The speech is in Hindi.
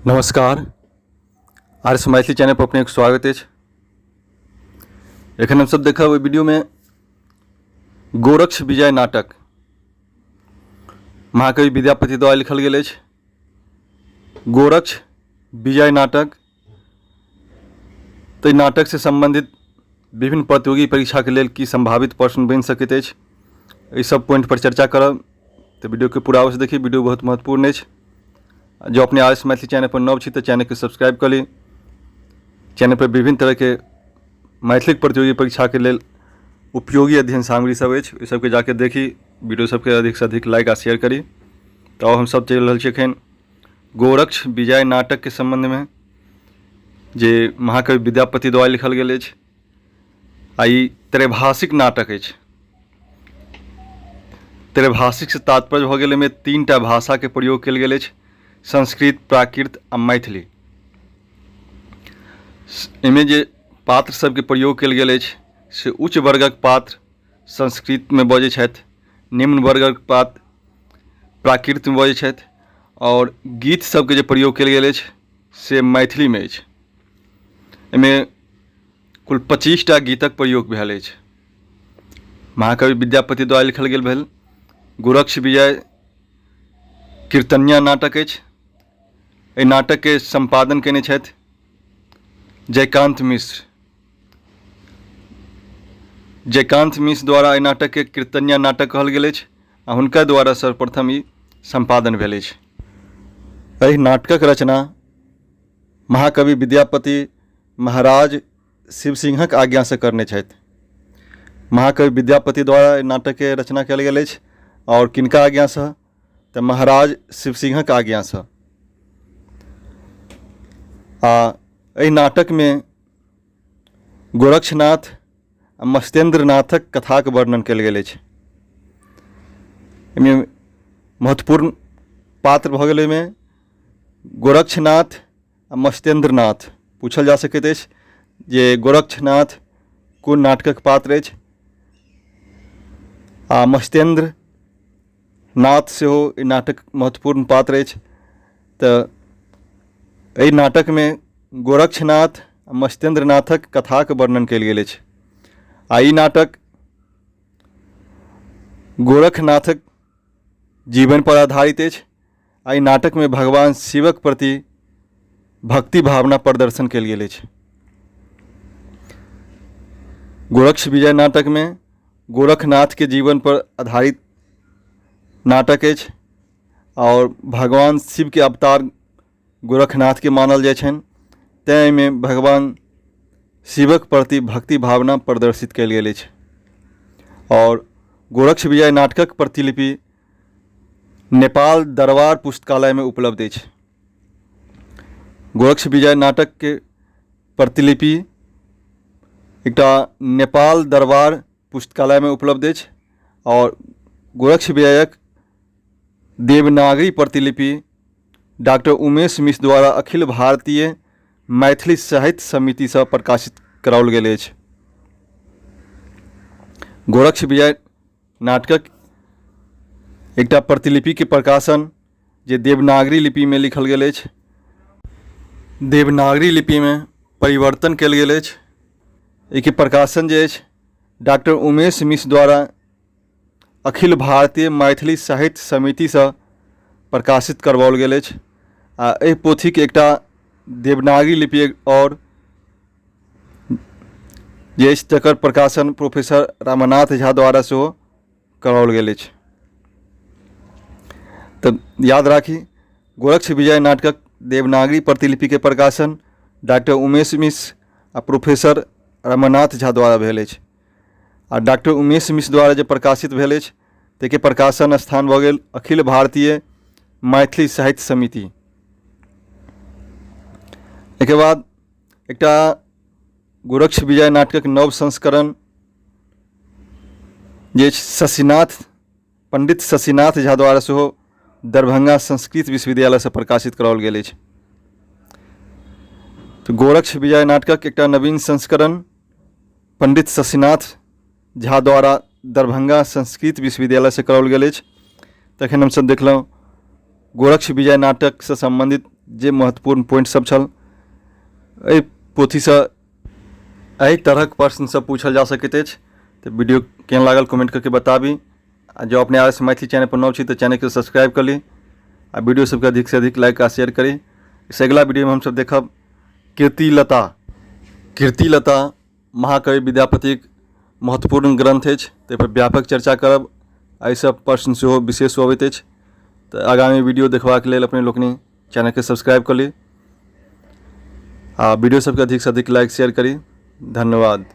नमस्कार। आर्यस मैथिली चैनल पर अपने स्वागत है। एखन हम सब देखा हुए वीडियो में गोरक्ष विजय नाटक महाकवि विद्यापति द्वारा लिखल गेल अछि। गोरक्ष विजय नाटक तो नाटक से संबंधित विभिन्न प्रतियोगी परीक्षा के लेल की संभावित प्रश्न बन सकैत अछि, एहि सब पॉइंट पर चर्चा करब। तो वीडियो के पूरा अवश्य देखिए, वीडियो बहुत महत्वपूर्ण है। जो अपने आर्यस मैथिली चैनल पर नव छी तो चैनल के सब्सक्राइब कर ली। चैनल पर विभिन्न तरह के मैथिली प्रतियोगी परीक्षा के लेल उपयोगी अध्ययन सामग्री सब अछि, ओहि सबके जाके देखी। वीडियो सबके अधिक से अधिक लाइक आ शेयर करी। तो हम सब चलि रहल छी एखन गोरक्ष विजय नाटक के संबंध में, जे महाकवि विद्यापति द्वारा लिखल गेल अछि। आ ई त्रैभाषिक नाटक अछि। त्रैभाषिक से तात्पर्य भऽ गेल एहिमे 3टा भाषा के प्रयोग कयल गेल अछि, संस्कृत, प्राकृत आ मैथिली। एहिमे जे पात्र सबके प्रयोग कयल गेल अछि से उच्च वर्गक पात्र संस्कृत में बजै छथि, निम्न वर्गक पात्र प्राकृत में बजै छथि, और गीत सबके जे प्रयोग कयल गेल अछि से मैथिली में अछि। एहिमे कुल 25टा गीतक प्रयोग भेल अछि। महाकवि विद्यापति द्वारा लिखल गेल भेल गोरक्ष विजय कीर्तनिया नाटक अछि। एहि नाटक के संपादन केने छथि जयकांत मिश्र। जयकांत मिश्र द्वारा एहि नाटक के कीर्तनिया नाटक कहल गेल अछि आ हुनका द्वारा सर्वप्रथम ई संपादन भेल अछि। एहि नाटकक रचना महाकवि विद्यापति महाराज शिवसिंहक आज्ञा से करने छथि। महाकवि विद्यापति द्वारा एहि नाटक के रचना कयल गेल अछि और किनका आज्ञा से तऽ महाराज शिवसिंहक आज्ञा से। एहि नाटक में गोरक्षनाथ आ मत्स्येंद्रनाथक कथाक वर्णन कयल गेल अछि। एहिमे महत्वपूर्ण पात्र भऽ गेल एहिमे गोरक्षनाथ आ मत्स्येंद्रनाथ। पूछल जा सकैत अछि जे गोरक्षनाथ कोन नाटकक पात्र अछि आ मत्स्येंद्र नाथ सेहो ई नाटक महत्वपूर्ण पात्र अछि। तऽ एहि नाटक में गोरक्षनाथ आ मत्स्येंद्रनाथक कथाक वर्णन कयल गेल अछि। आ ई नाटक गोरखनाथक जीवन पर आधारित अछि। आ ई नाटक में भगवान शिवक प्रति भक्ति भावना प्रदर्शन कयल गेल अछि। गोरक्ष विजय नाटक में गोरखनाथ के जीवन पर आधारित नाटक अछि और भगवान शिव के अवतार गोरखनाथ के मानल जाइ छनि। तैं में भगवान शिवक प्रति भक्ति भावना प्रदर्शित कयल गेल अछि। और गोरक्ष विजय नाटकक प्रतिलिपि नेपाल दरबार पुस्तकालय में उपलब्ध अछि। गोरक्ष विजय नाटक के प्रतिलिपि एकटा नेपाल दरबार पुस्तकालय में उपलब्ध अछि और गोरक्ष विजयक देवनागरी प्रतिलिपि डॉक्टर उमेश मिश्र द्वारा अखिल भारतीय मैथिली साहित्य समिति से प्रकाशित कराओल गेल अछि। गोरक्ष विजय नाटकक एकटा प्रतिलिपि के प्रकाशन जे देवनागरी लिपि में लिखल गेल अछि, देवनागरी लिपि में परिवर्तन कयल गेल अछि। एहि प्रकाशन जे अछि डॉक्टर उमेश मिश्र द्वारा अखिल भारतीय मैथिली साहित्य समिति से प्रकाशित करवाओल गेल अछि। आ एहि पोथी के एकटा देवनागरी लिपि और जे अछि तकर प्रकाशन प्रोफेसर रामनाथ झा द्वारा सेहो कराओल गेल अछि। तऽ याद राखी, गोरक्ष विजय नाटकक देवनागरी प्रतिलिपि के प्रकाशन डॉक्टर उमेश मिश्र आ प्रोफेसर रामनाथ झा द्वारा भेल अछि। आ डॉक्टर उमेश मिश्र द्वारा जे प्रकाशित भेल अछि ताहिके प्रकाशन स्थान भऽ गेल अखिल भारतीय मैथिली साहित्य समिति। एके बाद एकटा गोरक्ष विजय नाटकक नव संस्करण जे शशिनाथ पंडित शशिनाथ झा द्वारा सेहो दरभंगा संस्कृत विश्वविद्यालय से प्रकाशित कराओल गेल अछि। तो गोरक्ष विजय नाटकक एकटा नवीन संस्करण पंडित शशिनाथ झा द्वारा दरभंगा संस्कृत विश्वविद्यालय से कराओल गेल अछि। तखन हमसब देखलहुँ गोरक्ष विजय नाटक से संबंधित जे महत्वपूर्ण पॉइंट सब छल एहि पोथी से एहि तरहक प्रश्न सब पूछल जा सकैत अछि। तो वीडियो केहन लागल कमेंट करके बताबी। आ जो अपने आर मैथिली चैनल पर नव छी तो चैनल के सब्सक्राइब कर ली आ वीडियो सबके अधिक से अधिक लाइक आ शेयर करी। इस अगला वीडियो में हम सब देखब कीर्तिलता। कीर्तिलता महाकवि विद्यापतिक महत्वपूर्ण ग्रंथ अछि, ताहि पर व्यापक चर्चा करब। एहि सब प्रश्न सेहो विशेष अबैत अछि। तो आगामी वीडियो देखबाक लेल अपने लोकनि चैनल के सब्सक्राइब कर ली आ वीडियो सबके अधिक से अधिक लाइक शेयर करी। धन्यवाद।